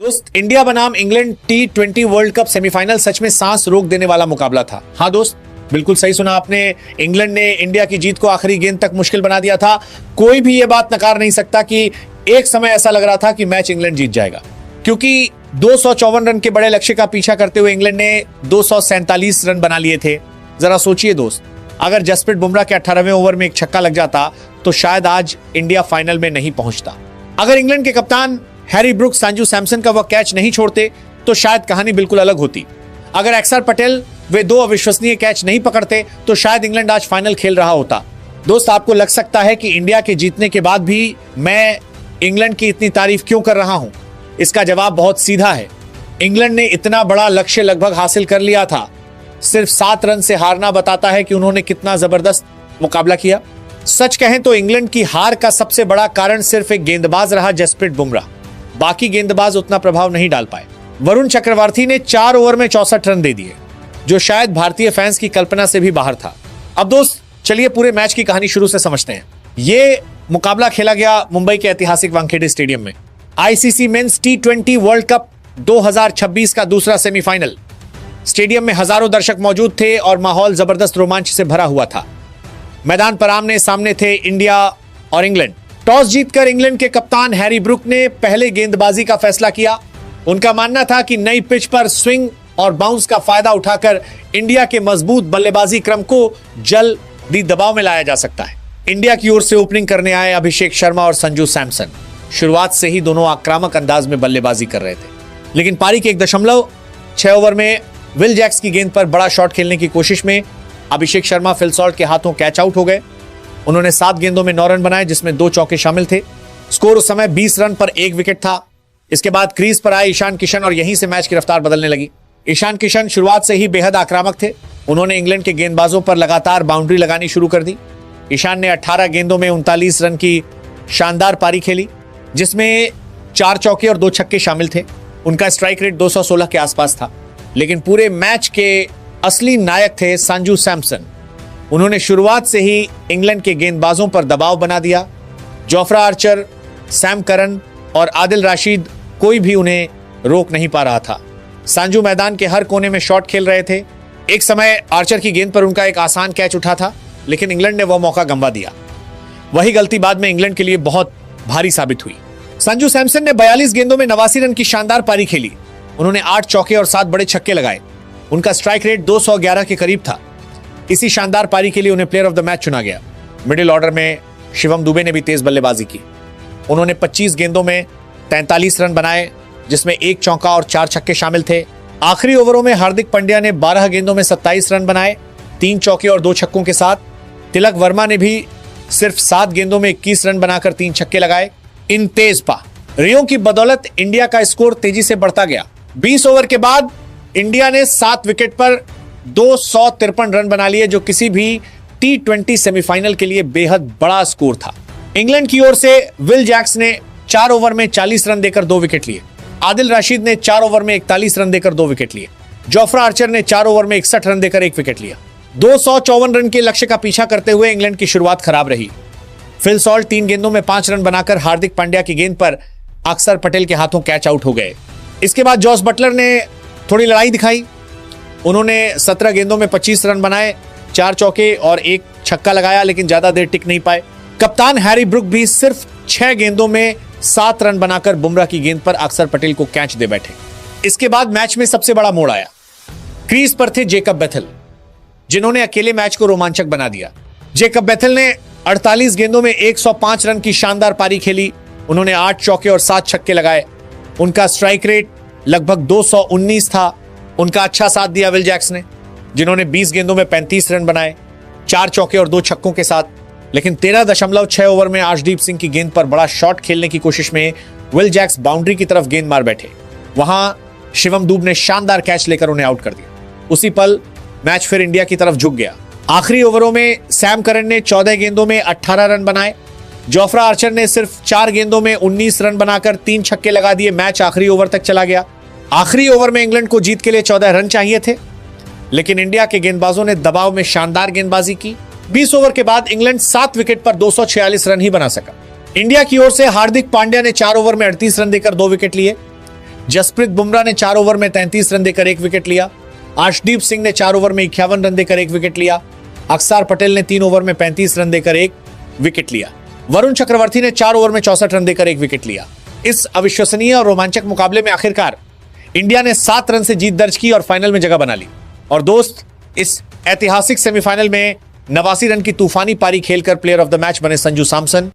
दोस्त, इंडिया बनाम England T20 world cup semifinal सच में सांस रोक देने वाला मुकाबला था। हाँ दोस्त, बिल्कुल सही सुना आपने। इंग्लैंड ने इंडिया की जीत को आखिरी गेंद तक मुश्किल बना दिया था। कोई भी यह बात नकार नहीं सकता कि एक समय ऐसा लग रहा था कि मैच इंग्लैंड जीत जाएगा, क्योंकि 254 रन के बड़े लक्ष्य का पीछा करते हुए इंग्लैंड ने 247 रन बना लिए थे। जरा सोचिए दोस्त, अगर जसप्रीत बुमराह के 18वें ओवर में एक छक्का लग जाता तो शायद आज इंडिया फाइनल में नहीं पहुंचता। अगर इंग्लैंड के कप्तान हैरी ब्रुक्स संजू सैमसन का वह कैच नहीं छोड़ते तो शायद कहानी बिल्कुल अलग होती। अगर अक्षर पटेल वे दो अविश्वसनीय कैच नहीं पकड़ते तो शायद इंग्लैंड आज फाइनल खेल रहा होता। दोस्त, आपको लग सकता है कि इंडिया के जीतने के बाद भी मैं इंग्लैंड की इतनी तारीफ क्यों कर रहा हूं। इसका जवाब बहुत सीधा है। इंग्लैंड ने इतना बड़ा लक्ष्य लगभग हासिल कर लिया था। सिर्फ 7 रन से हारना बताता है कि उन्होंने कितना जबरदस्त मुकाबला किया। सच कहें तो इंग्लैंड की हार का सबसे बड़ा कारण सिर्फ एक गेंदबाज रहा, जसप्रीत बुमराह। बाकी गेंदबाज उतना प्रभाव नहीं डाल पाए। वरुण चक्रवर्ती ने 4 ओवर में 64 रन दे दिए, जो शायद भारतीय फैंस की कल्पना से भी बाहर था। अब दोस्त, चलिए पूरे मैच की कहानी शुरू से समझते हैं। ये मुकाबला खेला गया मुंबई के ऐतिहासिक वानखेड़े स्टेडियम में। ICC men's T20 world cup 2026 का दूसरा सेमीफाइनल। स्टेडियम में हजारों दर्शक मौजूद थे और माहौल जबरदस्त रोमांच से भरा हुआ था। मैदान पर आमने सामने थे इंडिया और इंग्लैंड। टॉस जीतकर इंग्लैंड के कप्तान हैरी ब्रुक ने पहले गेंदबाजी का फैसला किया। उनका मानना था कि नई पिच पर स्विंग और बाउंस का फायदा उठाकर इंडिया के मजबूत बल्लेबाजी क्रम को जल्दी दबाव में लाया जा सकता है। इंडिया की ओर से ओपनिंग करने आए अभिषेक शर्मा और संजू सैमसन। शुरुआत से ही दोनों आक्रामक अंदाज में बल्लेबाजी कर रहे थे, लेकिन पारी के 1.6 ओवर में विल जैक्स की गेंद पर बड़ा शॉट खेलने की कोशिश में अभिषेक शर्मा फिल सॉल्ट के हाथों कैच आउट हो गए। उन्होंने 7 गेंदों में 9 रन बनाए, जिसमें 2 चौके शामिल थे। स्कोर उस समय 20 रन पर 1 विकेट था। इसके बाद क्रीज पर आए ईशान किशन और यहीं से मैच की रफ्तार बदलने लगी। ईशान किशन शुरुआत से ही बेहद आक्रामक थे। उन्होंने इंग्लैंड के गेंदबाजों पर लगातार बाउंड्री लगानी शुरू कर दी। ईशान ने 18 गेंदों में 39 रन की शानदार पारी खेली, जिसमें 4 चौके और 2 छक्के शामिल थे। उनका स्ट्राइक रेट 216 के आसपास था। लेकिन पूरे मैच के असली नायक थे संजू सैमसन। उन्होंने शुरुआत से ही इंग्लैंड के गेंदबाजों पर दबाव बना दिया। जोफ्रा आर्चर, सैम करन और आदिल राशिद, कोई भी उन्हें रोक नहीं पा रहा था। संजू मैदान के हर कोने में शॉट खेल रहे थे। एक समय आर्चर की गेंद पर उनका एक आसान कैच उठा था, लेकिन इंग्लैंड ने वह मौका गंवा दिया। वही गलती बाद में इंग्लैंड के लिए बहुत भारी साबित हुई। संजू सैमसन ने 42 गेंदों में 89 रन की शानदार पारी खेली। उन्होंने 8 चौके और 7 बड़े छक्के लगाए। उनका स्ट्राइक रेट 211 के करीब था। इसी शानदार पारी के लिए उन्हें प्लेयर ऑफ द मैच चुना गया। मिडिल ऑर्डर में शिवम दुबे ने भी तेज बल्लेबाजी की। उन्होंने 25 गेंदों में 43 रन बनाए, जिसमें 1 चौका और 4 छक्के शामिल थे। आखिरी ओवरों में हार्दिक पांड्या ने 12 गेंदों में 27 रन बनाए, 3 चौके और 2 छक्कों के साथ। तिलक वर्मा ने भी सिर्फ 7 गेंदों में 21 रन बनाकर 3 छक्के लगाए। इन तेज पारियों की बदौलत इंडिया का स्कोर तेजी से बढ़ता गया। 20 ओवर के बाद इंडिया ने 7 विकेट पर 253 रन बना लिए, जो किसी भी T20 सेमीफाइनल के लिए बेहद बड़ा स्कोर था। इंग्लैंड की ओर से विल जैक्स ने 4 ओवर में 40 रन देकर 2 विकेट लिए। आदिल राशिद ने 4 ओवर में 41 रन देकर 2 विकेट लिए। जोफ्रा आर्चर ने 4 ओवर में 61 रन देकर 1 विकेट लिया। 254 रन के लक्ष्य का पीछा करते हुए इंग्लैंड की शुरुआत खराब रही। फिल सॉल्ट 3 गेंदों में 5 रन बनाकर हार्दिक पांड्या की गेंद पर अक्षर पटेल के हाथों कैच आउट हो गए। इसके बाद जॉस बटलर ने थोड़ी लड़ाई दिखाई। उन्होंने 17 गेंदों में 25 रन बनाए, 4 चौके और 1 छक्का लगाया, लेकिन ज्यादा देर टिक नहीं पाए। कप्तान हैरी ब्रुक भी सिर्फ 6 गेंदों में 7 रन बनाकर बुमराह की गेंद पर अक्षर पटेल को कैच दे बैठे। इसके बाद मैच में सबसे बड़ा मोड़ आया। क्रीज पर थे जेकब बेथेल, जिन्होंने अकेले मैच को रोमांचक बना दिया। जेकब बेथेल ने 48 गेंदों में 105 रन की शानदार पारी खेली। उन्होंने 8 चौके और 7 छक्के लगाए। उनका स्ट्राइक रेट लगभग 219 था। उनका अच्छा साथ दिया विल जैक्स ने, जिन्होंने 20 गेंदों में 35 रन बनाए, 4 चौके और 2 छक्कों के साथ। लेकिन 13.6 ओवर में आर्शदीप सिंह की गेंद पर बड़ा शॉट खेलने की कोशिश में विल जैक्स बाउंड्री की तरफ गेंद मार बैठे। वहां शिवम दूब ने शानदार कैच लेकर उन्हें आउट कर दिया। उसी पल मैच फिर इंडिया की तरफ झुक गया। आखिरी ओवरों में सैम करन ने 14 गेंदों में 18 रन बनाए। जोफ्रा आर्चर ने सिर्फ 4 गेंदों में 19 रन बनाकर 3 छक्के लगा दिए। मैच आखिरी ओवर तक चला गया। आखिरी ओवर में इंग्लैंड को जीत के लिए 14 रन चाहिए थे, लेकिन इंडिया के गेंदबाजों ने दबाव में शानदार गेंदबाजी की। 20 ओवर के बाद इंग्लैंड 7 विकेट पर 246 रन ही बना सका। इंडिया की ओर से हार्दिक पांड्या ने 4 ओवर में 38 रन देकर 2 विकेट लिए। जसप्रीत बुमराह ने 4 ओवर में 33 रन देकर 1 विकेट लिया। अर्शदीप सिंह ने 4 ओवर में 51 रन देकर 1 विकेट लिया। अक्षर पटेल ने 3 ओवर में 35 रन देकर 1 विकेट लिया। वरुण चक्रवर्ती ने 4 ओवर में 64 रन देकर 1 विकेट लिया। इस अविश्वसनीय और रोमांचक मुकाबले में आखिरकार इंडिया ने 7 रन से जीत दर्ज की और फाइनल में जगह बना ली। और दोस्त, इस ऐतिहासिक सेमीफाइनल में 89 रन की तूफानी पारी खेलकर प्लेयर ऑफ द मैच बने संजू सैमसन।